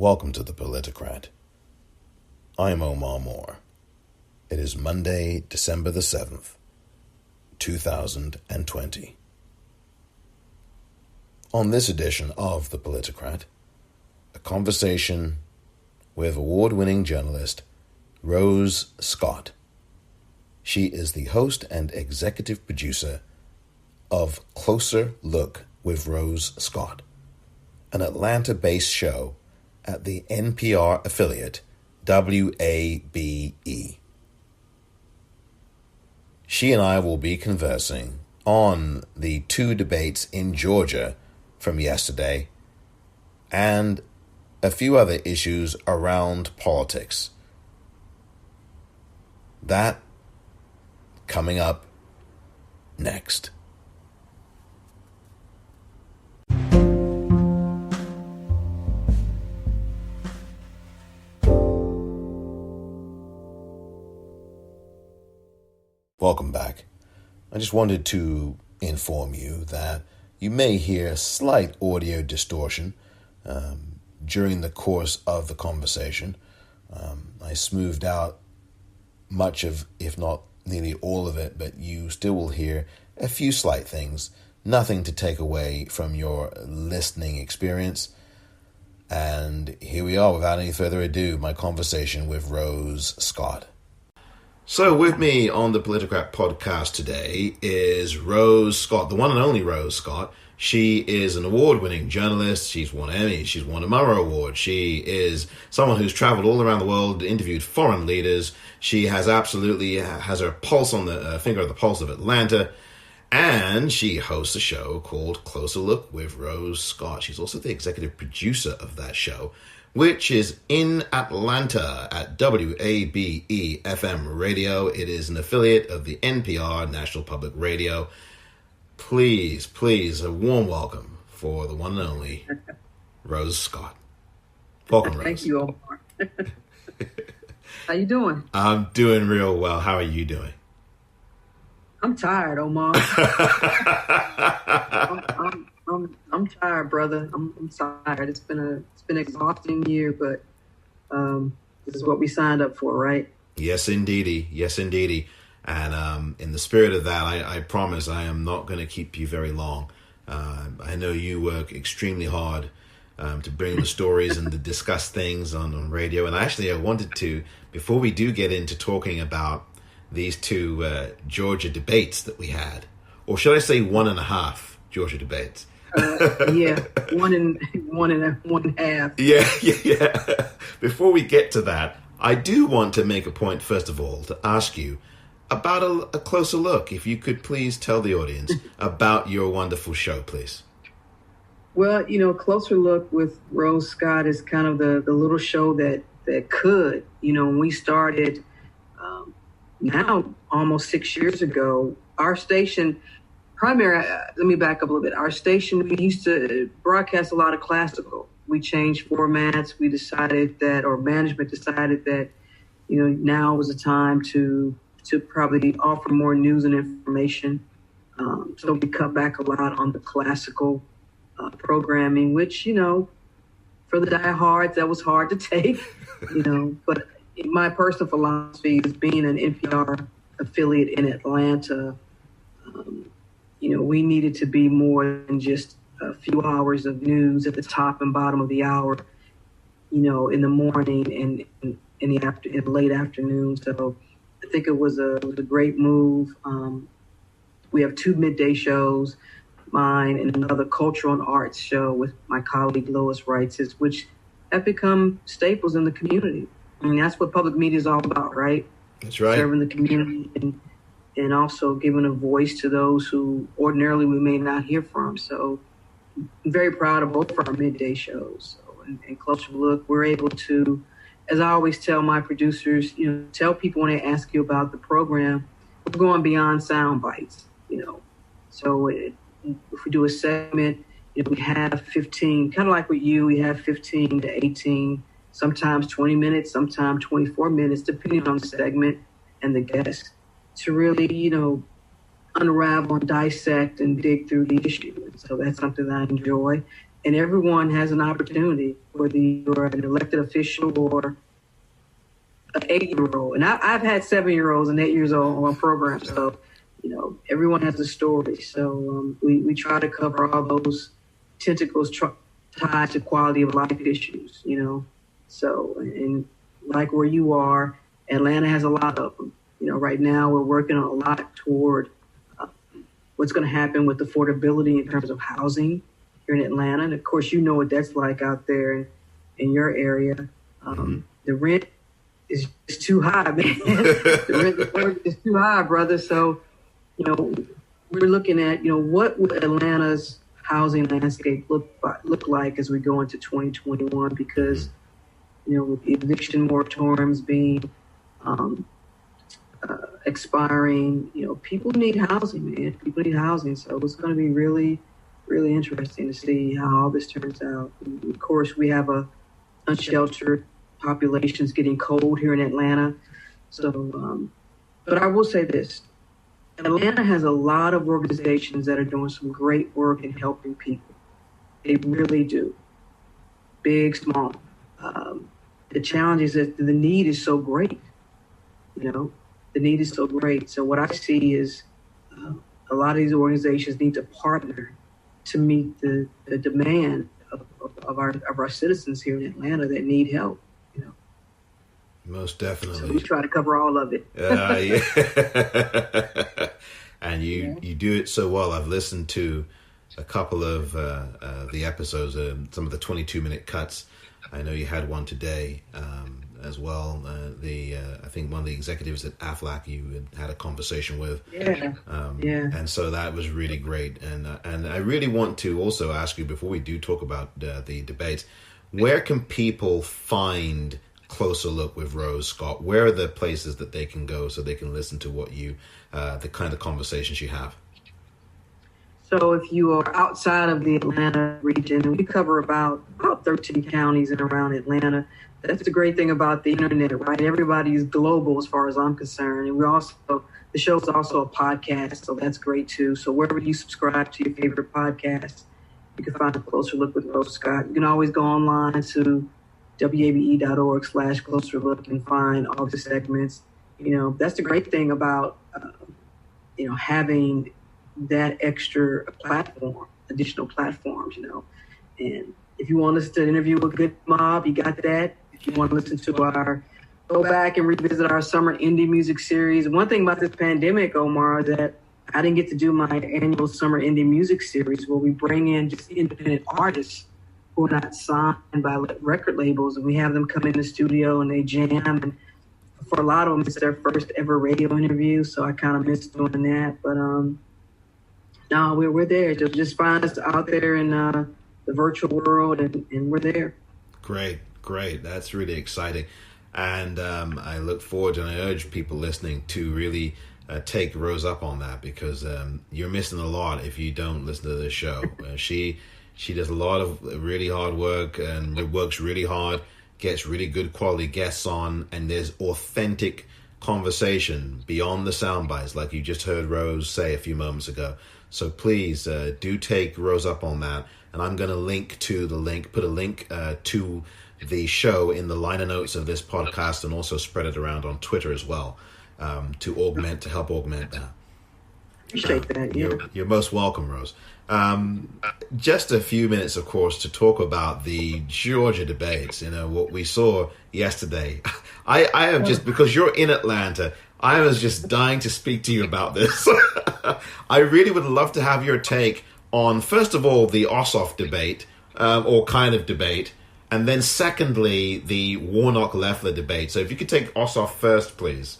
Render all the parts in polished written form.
Welcome to the Politicrat. I'm Omar Moore. It is Monday, December the 7th, 2020. On this edition of the Politicrat, a conversation with award-winning journalist Rose Scott. She is the host and executive producer of Closer Look with Rose Scott, an Atlanta-based show at the NPR affiliate WABE. She and I will be conversing on the two debates in Georgia from yesterday and a few other issues around politics. That coming up next. Welcome back. I just wanted to inform you that you may hear slight audio distortion during the course of the conversation. I smoothed out much of, if not nearly all of it, but you still will hear a few slight things, nothing to take away from your listening experience. And here we are, without any further ado, my conversation with Rose Scott. So with me on the Politicrat podcast today is Rose Scott, the one and only Rose Scott. She is an award-winning journalist. She's won Emmy. She's won a Murrow Award. She is someone who's traveled all around the world, interviewed foreign leaders. She has her pulse on the finger of the pulse of Atlanta. And she hosts a show called Closer Look with Rose Scott. She's also the executive producer of that show, which is in Atlanta at WABE FM Radio. It is an affiliate of the NPR, National Public Radio. Please, a warm welcome for the one and only Rose Scott. Welcome, Rose. Thank you, Omar. How you doing? I'm doing real well. How are you doing? I'm tired, Omar. I'm tired, brother. I'm tired. It's been an exhausting year, but this is what we signed up for, right? Yes, indeedy. And in the spirit of that, I promise I am not going to keep you very long. I know you work extremely hard to bring the stories and to discuss things on radio. And actually, I wanted to, before we do get into talking about these two Georgia debates that we had, or should I say 1.5 Georgia debates? One and a half. Yeah. Before we get to that, I do want to make a point, first of all, to ask you about a closer look. If you could please tell the audience about your wonderful show, please. Well, Closer Look with Rose Scott is kind of the little show that could, when we started now almost 6 years ago, our station, let me back up a little bit. Our station, we used to broadcast a lot of classical. We changed formats. We decided that, or management decided that, now was the time to probably offer more news and information. So we cut back a lot on the classical programming, which, for the diehards, that was hard to take, but my personal philosophy is being an NPR affiliate in Atlanta. We needed to be more than just a few hours of news at the top and bottom of the hour, in the morning and in the late afternoon. So I think it was a great move. We have 2 midday shows, mine and another cultural and arts show with my colleague Lois Reitzes, which have become staples in the community. I mean, that's what public media is all about, right? That's right. Serving the community and also giving a voice to those who ordinarily we may not hear from. So I'm very proud of both of our midday shows. So, and Closer Look, we're able to, as I always tell my producers, tell people when they ask you about the program, we're going beyond sound bites, So if we do a segment, we have 15, kind of like with you, we have 15 to 18, sometimes 20 minutes, sometimes 24 minutes, depending on the segment and the guest, to really, unravel and dissect and dig through the issue. And so that's something that I enjoy. and everyone has an opportunity, whether you're an elected official or an 8-year-old. And I've had 7-year-olds and 8-years-old on my program. So, everyone has a story. So we try to cover all those tentacles tied to quality of life issues, So, and like where you are, Atlanta has a lot of them. Right now we're working on a lot toward what's going to happen with affordability in terms of housing here in Atlanta. And of course, what that's like out there in your area. The rent is just too high, man. The rent is too high, brother. So, we're looking at, what would Atlanta's housing landscape look like as we go into 2021? Because, with the eviction moratoriums being expiring, people need housing, man. People need housing. So it's going to be really, really interesting to see how all this turns out. And of course, we have a unsheltered populations getting cold here in Atlanta. So, but I will say this. Atlanta has a lot of organizations that are doing some great work in helping people. They really do. Big, small. The challenge is that the need is so great. The need is so great. So what I see is a lot of these organizations need to partner to meet the demand of our citizens here in Atlanta that need help. Most definitely. So we try to cover all of it. Yeah. And you do it so well. I've listened to a couple of the episodes, some of the 22-minute cuts. I know you had one today as well. I think one of the executives at Aflac you had a conversation with. Yeah. And so that was really great. And I really want to also ask you, before we do talk about the debates, where can people find Closer Look with Rose Scott? Where are the places that they can go so they can listen to what the kind of conversations you have? So if you are outside of the Atlanta region, and we cover about 13 counties in around Atlanta, that's the great thing about the internet, right? Everybody's global as far as I'm concerned. And the show's also a podcast, so that's great too. So wherever you subscribe to your favorite podcast, you can find a Closer Look with Rose Scott. You can always go online to wabe.org/closer look and find all the segments. That's the great thing about, having that extra platform, additional platforms, and if you want to listen to an interview with Good Mob, you got that. If you want to listen to go back and revisit our summer indie music series. One thing about this pandemic, Omar, is that I didn't get to do my annual summer indie music series where we bring in just independent artists who are not signed by record labels, and we have them come in the studio and they jam. And for a lot of them, it's their first ever radio interview, so I kind of miss doing that. But no, we're there. Just find us out there in the virtual world, and we're there. Great. That's really exciting. And I look forward, and I urge people listening to really take Rose up on that, because you're missing a lot if you don't listen to this show. She does a lot of really hard work and works really hard, gets really good quality guests on, and there's authentic conversation beyond the sound bites, like you just heard Rose say a few moments ago. So please do take Rose up on that. And I'm going to put a link to the show in the liner notes of this podcast, and also spread it around on Twitter as well, to help augment that. Appreciate that. Yeah. You're most welcome, Rose. Just a few minutes, of course, to talk about the Georgia debates. What we saw yesterday. I have just, because you're in Atlanta, I was just dying to speak to you about this. I really would love to have your take on, first of all, the Ossoff debate, or kind of debate, and then secondly, the Warnock-Leffler debate. So if you could take Ossoff first, please.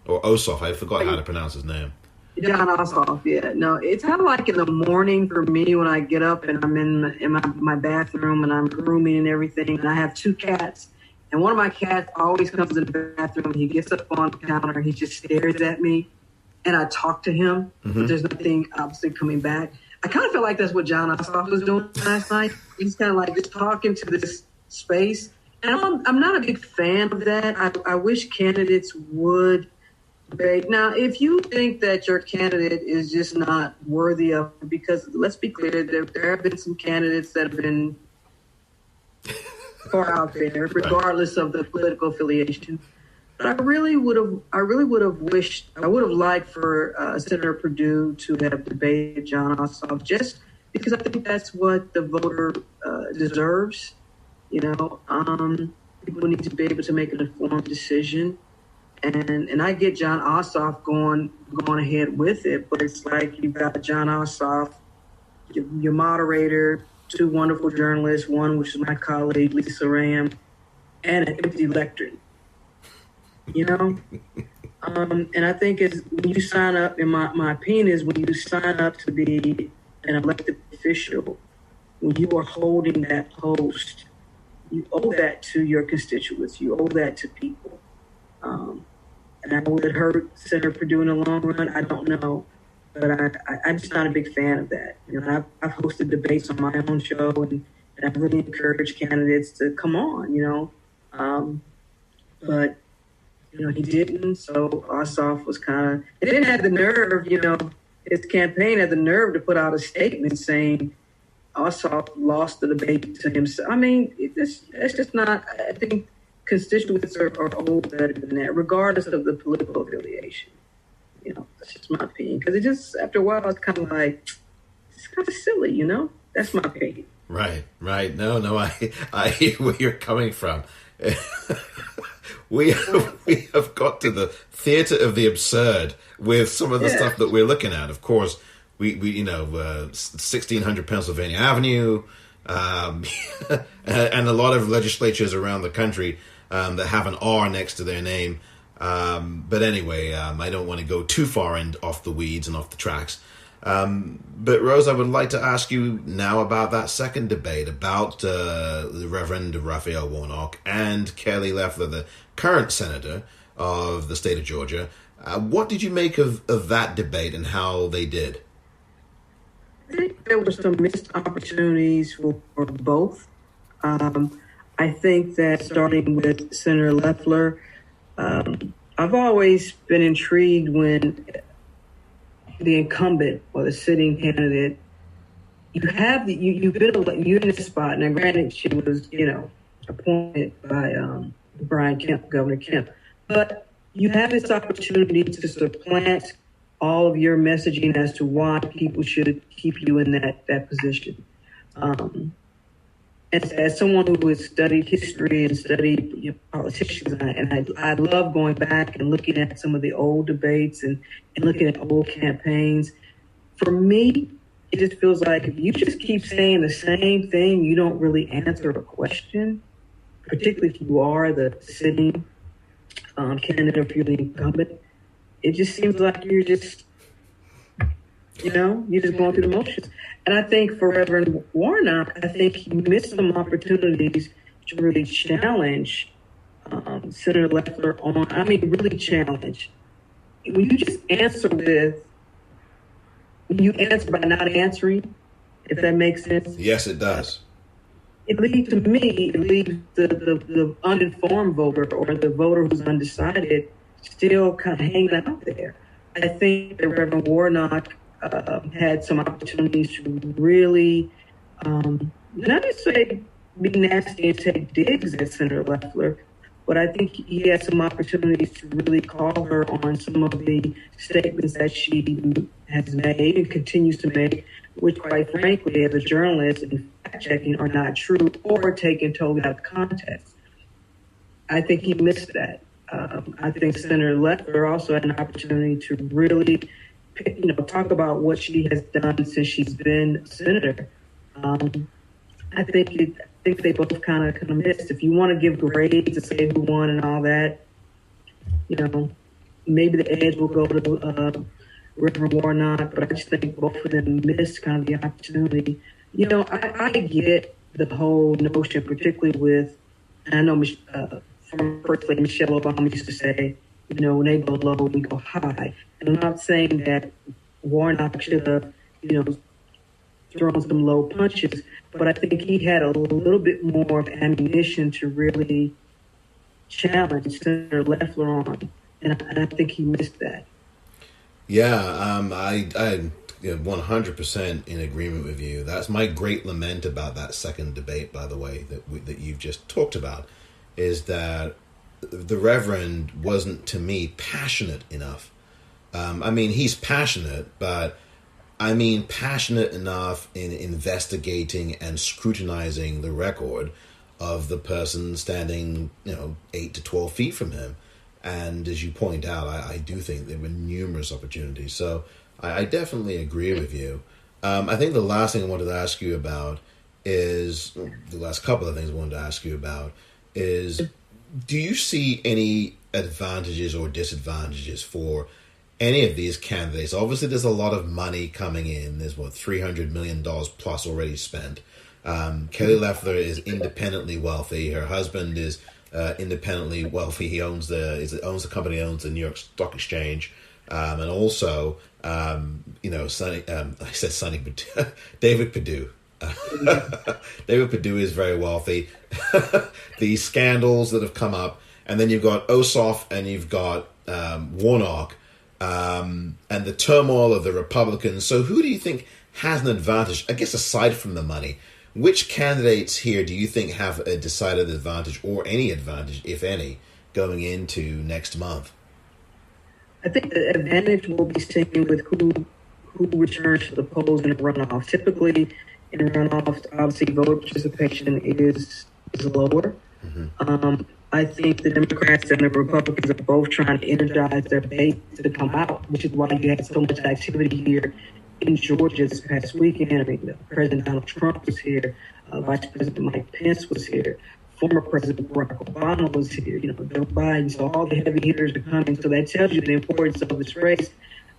Or Ossoff, I forgot how to pronounce his name. John Ossoff, yeah. No, it's kind of like in the morning for me when I get up and I'm in my bathroom and I'm grooming and everything. And I have 2 cats. And one of my cats always comes in the bathroom. He gets up on the counter and he just stares at me. And I talk to him. But there's nothing obviously coming back. I kind of feel like that's what John Ossoff was doing last night. He's kind of like just talking to this space. And I'm not a big fan of that. I wish candidates would debate. Now, if you think that your candidate is just not worthy of, because let's be clear, there have been some candidates that have been far out there, regardless of the political affiliation. But I really would have liked for Senator Perdue to have debated John Ossoff, just because I think that's what the voter deserves. People need to be able to make an informed decision. And I get John Ossoff going ahead with it, but it's like you've got John Ossoff, your moderator, two wonderful journalists, one which is my colleague, Lisa Ram, and an empty lectern. And I think when you sign up, in my opinion is when you sign up to be an elected official, when you are holding that post, you owe that to your constituents. You owe that to people. And I would have hurt Senator Perdue in the long run. I don't know. But I'm just not a big fan of that. I've hosted debates on my own show, and I've really encouraged candidates to come on, But, he didn't. So Ossoff was it didn't have the nerve, his campaign had the nerve to put out a statement saying Ossoff lost the debate to himself. I mean, it's just not, I think constituents are old better than that, regardless of the political affiliation. That's just my opinion. Because it just, after a while, it's kind of like, it's kind of silly, That's my opinion. Right. No, I hear where you're coming from. We have got to the theater of the absurd with some of the stuff that we're looking at. Of course, we 1600 Pennsylvania Avenue, and a lot of legislatures around the country that have an R next to their name. But anyway, I don't want to go too far off the weeds and off the tracks. But Rose, I would like to ask you now about that second debate about the Reverend Raphael Warnock and Kelly Loeffler, the current senator of the state of Georgia. What did you make of that debate and how they did? I think there were some missed opportunities for both. I think that starting with Senator Loeffler, I've always been intrigued when the incumbent or the sitting candidate, you've been you're in this spot. Now, granted, she was, appointed by Brian Kemp, Governor Kemp, but you have this opportunity to supplant all of your messaging as to why people should keep you in that position. As someone who has studied history and studied politicians, and I love going back and looking at some of the old debates and looking at old campaigns. For me, it just feels like if you just keep saying the same thing, you don't really answer a question, particularly if you are the sitting candidate or if you're the incumbent. It just seems like you're just going through the motions. And I think for Reverend Warnock, I think he missed some opportunities to really challenge Senator Loeffler really challenge. When you just answer by not answering, if that makes sense. Yes, it does. It leaves the uninformed voter or the voter who's undecided still kind of hanging out there. I think that Reverend Warnock had some opportunities to really, not to say be nasty and take digs at Senator Loeffler, but I think he had some opportunities to really call her on some of the statements that she has made and continues to make, which quite frankly, as a journalist and fact-checking, are not true or taken totally out of context. I think he missed that. I think Senator Loeffler also had an opportunity to really talk about what she has done since she's been senator. I think they both kind of missed. If you want to give grades to say who won and all that, maybe the edge will go to Reverend Warnock, but I just think both of them missed kind of the opportunity. I get the whole notion, particularly with, and I know former First Lady Michelle Obama used to say, when they go low, we go high. And I'm not saying that Warnock should have, thrown some low punches, but I think he had a little bit more of ammunition to really challenge Senator Loeffler on and I think he missed that. Yeah, I'm 100% in agreement with you. That's my great lament about that second debate, by the way, that you've just talked about, is that the Reverend wasn't, to me, passionate enough. I mean, he's passionate, but I mean passionate enough in investigating and scrutinizing the record of the person standing, 8 to 12 feet from him. And as you point out, I do think there were numerous opportunities. So I definitely agree with you. I think the last thing I wanted to ask you about is, the last couple of things I wanted to ask you about is, do you see any advantages or disadvantages for any of these candidates? Obviously, there's a lot of money coming in. There's, $300 million plus already spent. Kelly Loeffler is independently wealthy. Her husband is independently wealthy. He owns the company, owns the New York Stock Exchange, and also, David Perdue. David Perdue is very wealthy. The scandals that have come up, and then you've got Ossoff and you've got Warnock, and the turmoil of the Republicans. So who do you think has an advantage, I guess, aside from the money? Which candidates here do you think have a decided advantage, or any advantage, if any, going into next month? I think the advantage will be seen with who returns to the polls in a runoff. Typically, in runoffs, obviously, voter participation is lower. Mm-hmm. I think the Democrats and the Republicans are both trying to energize their base to come out, which is why you had so much activity here in Georgia this past weekend. I mean, President Donald Trump was here, Vice President Mike Pence was here, former President Barack Obama was here, Joe Biden. So all the heavy hitters are coming. So that tells you the importance of this race.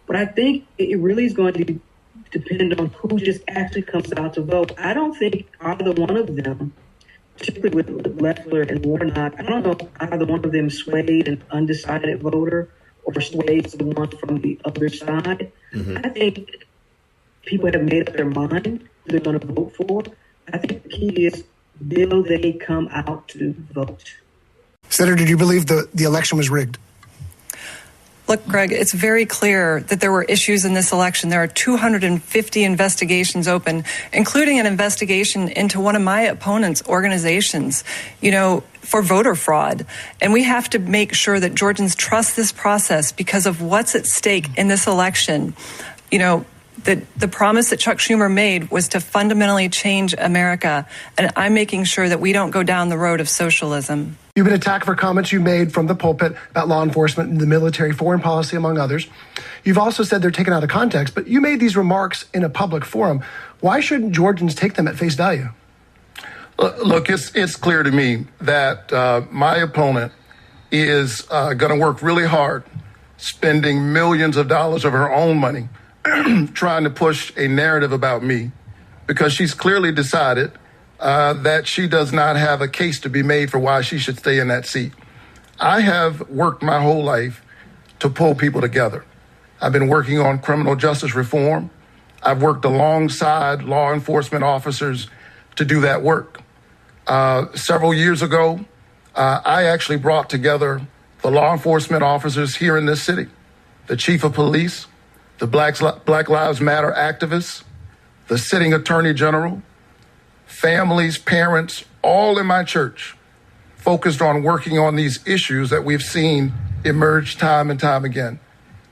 But I think it really is going to depend on who just actually comes out to vote. I don't think either one of them, particularly with Loeffler and Warnock, I don't know if either one of them swayed an undecided voter or swayed someone from the other side. Mm-hmm. I think people have made up their mind who they're going to vote for. I think the key is, will they come out to vote? Senator, do you believe the election was rigged? Look, Greg, it's very clear that there were issues in this election. There are 250 investigations open, including an investigation into one of my opponent's organizations, for voter fraud. And we have to make sure that Georgians trust this process because of what's at stake in this election. The promise that Chuck Schumer made was to fundamentally change America, and I'm making sure that we don't go down the road of socialism. You've been attacked for comments you made from the pulpit about law enforcement and the military, foreign policy, among others. You've also said they're taken out of context, but you made these remarks in a public forum. Why shouldn't Georgians take them at face value? Look, it's clear to me that my opponent is going to work really hard, spending millions of dollars of her own money trying to push a narrative about me, because she's clearly decided that she does not have a case to be made for why she should stay in that seat. I have worked my whole life to pull people together. I've been working on criminal justice reform. I've worked alongside law enforcement officers to do that work. Several years ago, I actually brought together the law enforcement officers here in this city, the chief of police, the Black Lives Matter activists, the sitting attorney general, families, parents, all in my church, focused on working on these issues that we've seen emerge time and time again.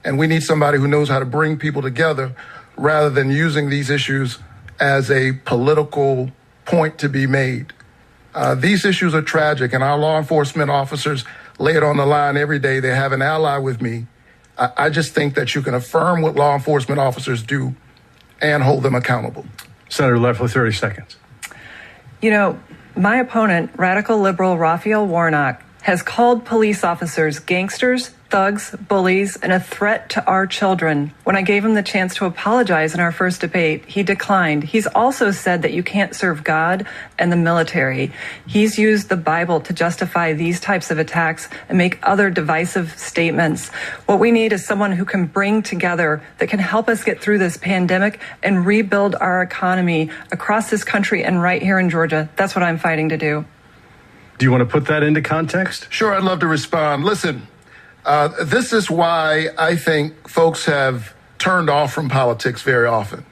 And we need somebody who knows how to bring people together rather than using these issues as a political point to be made. These issues are tragic, and our law enforcement officers lay it on the line every day. They have an ally with me. I just think that you can affirm what law enforcement officers and hold them accountable. Senator Loeffler, 30 seconds. My opponent, radical liberal Raphael Warnock, has called police officers gangsters, thugs, bullies, and a threat to our children. When I gave him the chance to apologize in our first debate, he declined. He's also said that you can't serve God and the military. He's used the Bible to justify these types of attacks and make other divisive statements. What we need is someone who can bring together, that can help us get through this pandemic and rebuild our economy across this country and right here in Georgia. That's what I'm fighting to do. Do you want to put that into context? Sure, I'd love to respond. Listen, This is why I think folks have turned off from politics very often,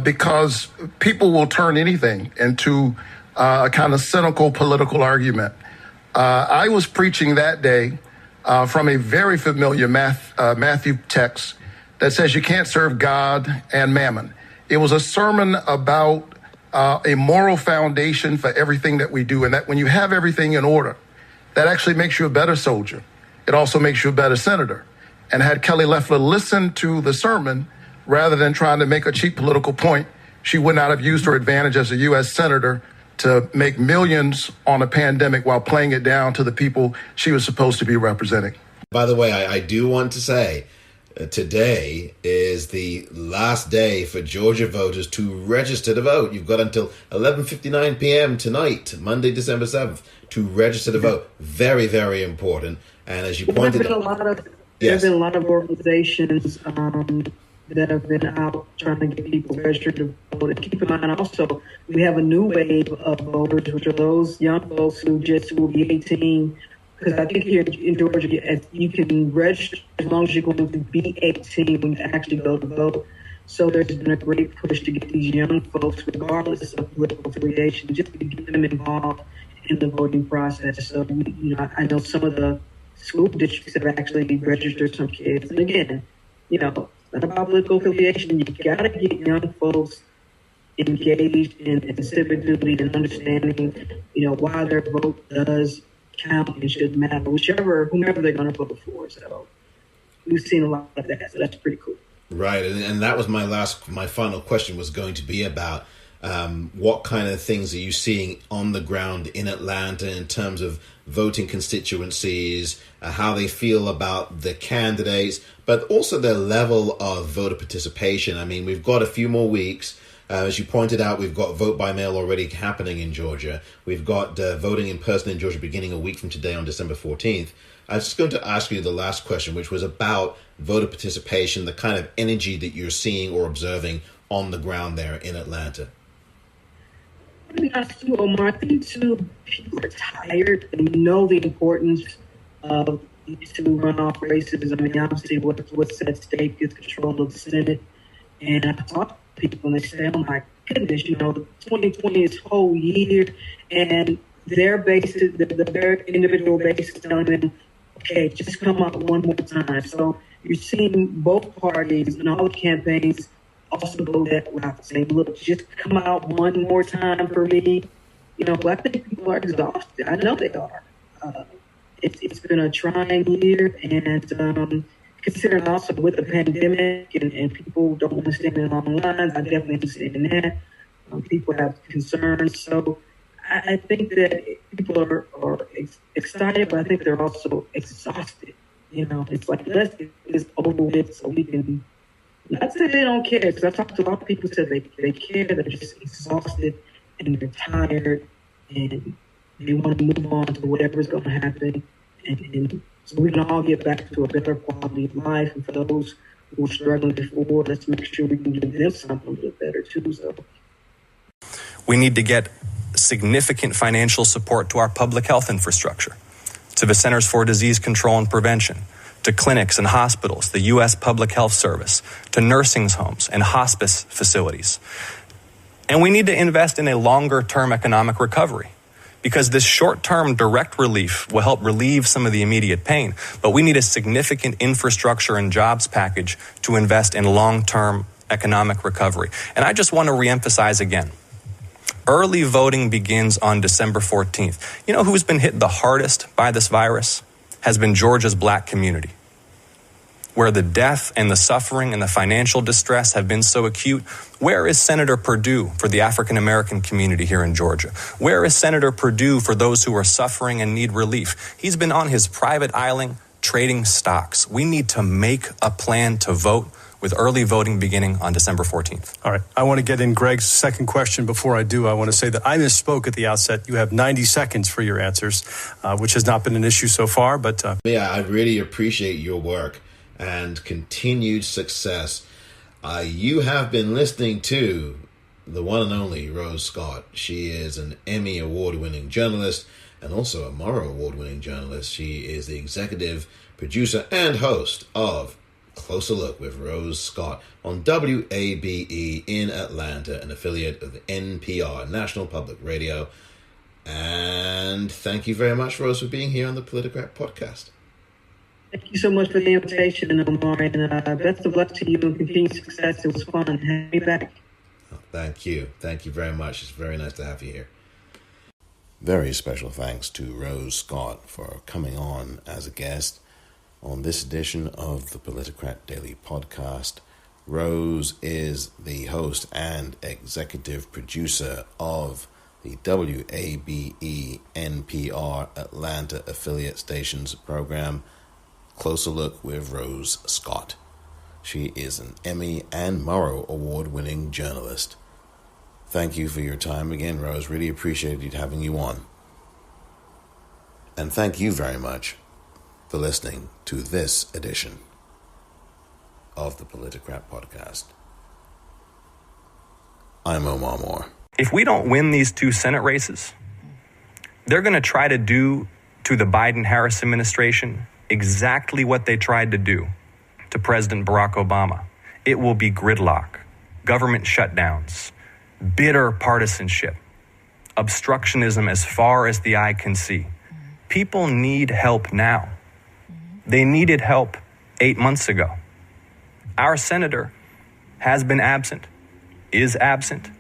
because people will turn anything into a kind of cynical political argument. I was preaching that day from a very familiar Matthew text that says you can't serve God and mammon. It was a sermon about a moral foundation for everything that we do, and that when you have everything in order, that actually makes you a better soldier. It also makes you a better senator. And had Kelly Loeffler listened to the sermon rather than trying to make a cheap political point, she would not have used her advantage as a U.S. senator to make millions on a pandemic while playing it down to the people she was supposed to be representing. By the way, I do want to say today is the last day for Georgia voters to register to vote. You've got until 11:59 p.m. tonight, Monday, December 7th, to register to vote. Very, very important. And as you pointed out, there have been a lot of organizations that have been out trying to get people registered to vote. And keep in mind also, we have a new wave of voters, which are those young folks who will be 18. Because I think here in Georgia, you can register as long as you're going to be 18 when you actually go to vote. So there's been a great push to get these young folks, regardless of political affiliation, just to get them involved in the voting process. So, I know some of the school districts have actually registered some kids. And again, it's not about political affiliation. You got to get young folks engaged in civic duty and understanding, why their vote does count and should matter, whomever they're going to vote for. So we've seen a lot of that. So that's pretty cool. Right. And that was my final question was going to be about what kind of things are you seeing on the ground in Atlanta in terms of voting constituencies, how they feel about the candidates, but also their level of voter participation. I mean, we've got a few more weeks. As you pointed out, we've got vote by mail already happening in Georgia. We've got voting in person in Georgia beginning a week from today on December 14th. I was just going to ask you the last question, which was about voter participation, the kind of energy that you're seeing or observing on the ground there in Atlanta. I mean, I see, Omar, I think too, people are tired and know the importance of these two runoff races. I mean, obviously what's at stake is control of the Senate. And I talk to people and they say, oh my goodness, 2020 is whole year, and their bases, their individual bases telling them, okay, just come out one more time. So you're seeing both parties and all the campaigns also go that route, saying, look, just come out one more time for me. But I think people are exhausted. I know they are. It's been a trying year, and considering also with the pandemic and people don't want to stand in long lines, I definitely understand that. People have concerns. So I think that people are excited, but I think they're also exhausted. It's like, let's get this over with so we can, not say they don't care, because I've talked to a lot of people who said they care, they're just exhausted and they're tired and they want to move on to whatever's going to happen. And so we can all get back to a better quality of life. And for those who were struggling before, let's make sure we can give them something a little better too. So we need to get significant financial support to our public health infrastructure, to the Centers for Disease Control and Prevention, to clinics and hospitals, the U.S. Public Health Service, to nursing homes and hospice facilities. And we need to invest in a longer-term economic recovery, because this short-term direct relief will help relieve some of the immediate pain, but we need a significant infrastructure and jobs package to invest in long-term economic recovery. And I just want to reemphasize again, early voting begins on December 14th. You know who's been hit the hardest by this virus? Has been Georgia's black community, where the death and the suffering and the financial distress have been so acute. Where is Senator Perdue for the African-American community here in Georgia? Where is Senator Perdue for those who are suffering and need relief? He's been on his private island trading stocks. We need to make a plan to vote, with early voting beginning on December 14th. All right. I want to get in Greg's second question. Before I do, I want to say that I misspoke at the outset. You have 90 seconds for your answers, which has not been an issue so far. But yeah, I really appreciate your work and continued success. You have been listening to the one and only Rose Scott. She is an Emmy-Award winning journalist and also a Murrow Award winning journalist. She is the executive producer and host of Closer Look with Rose Scott on WABE in Atlanta, an affiliate of the NPR, National Public Radio. And thank you very much, Rose, for being here on the Politicrat podcast. Thank you so much for the invitation, Omar, and best of luck to you and continued success. It was fun. Have me back. Oh, thank you. Thank you very much. It's very nice to have you here. Very special thanks to Rose Scott for coming on as a guest on this edition of the Politicrat Daily Podcast. Rose is the host and executive producer of the WABE NPR Atlanta affiliate stations program, Closer Look with Rose Scott. She is an Emmy and Murrow Award-winning journalist. Thank you for your time again, Rose. Really appreciated having you on. And thank you very much for listening to this edition of the Politicrat Podcast. I'm Omar Moore. If we don't win these 2 Senate races, they're going to try to do to the Biden-Harris administration exactly what they tried to do to President Barack Obama. It will be gridlock, government shutdowns, bitter partisanship, obstructionism as far as the eye can see. People need help now. They needed help 8 months ago. Our senator has been absent, is absent,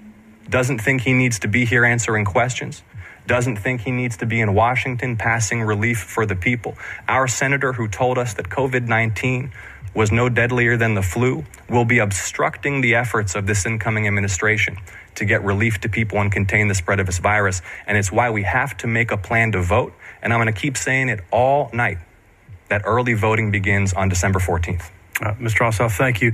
doesn't think he needs to be here answering questions, doesn't think he needs to be in Washington passing relief for the people. Our senator who told us that COVID-19 was no deadlier than the flu will be obstructing the efforts of this incoming administration to get relief to people and contain the spread of this virus. And it's why we have to make a plan to vote. And I'm going to keep saying it all night, that early voting begins on December 14th. Mr. Ossoff, thank you.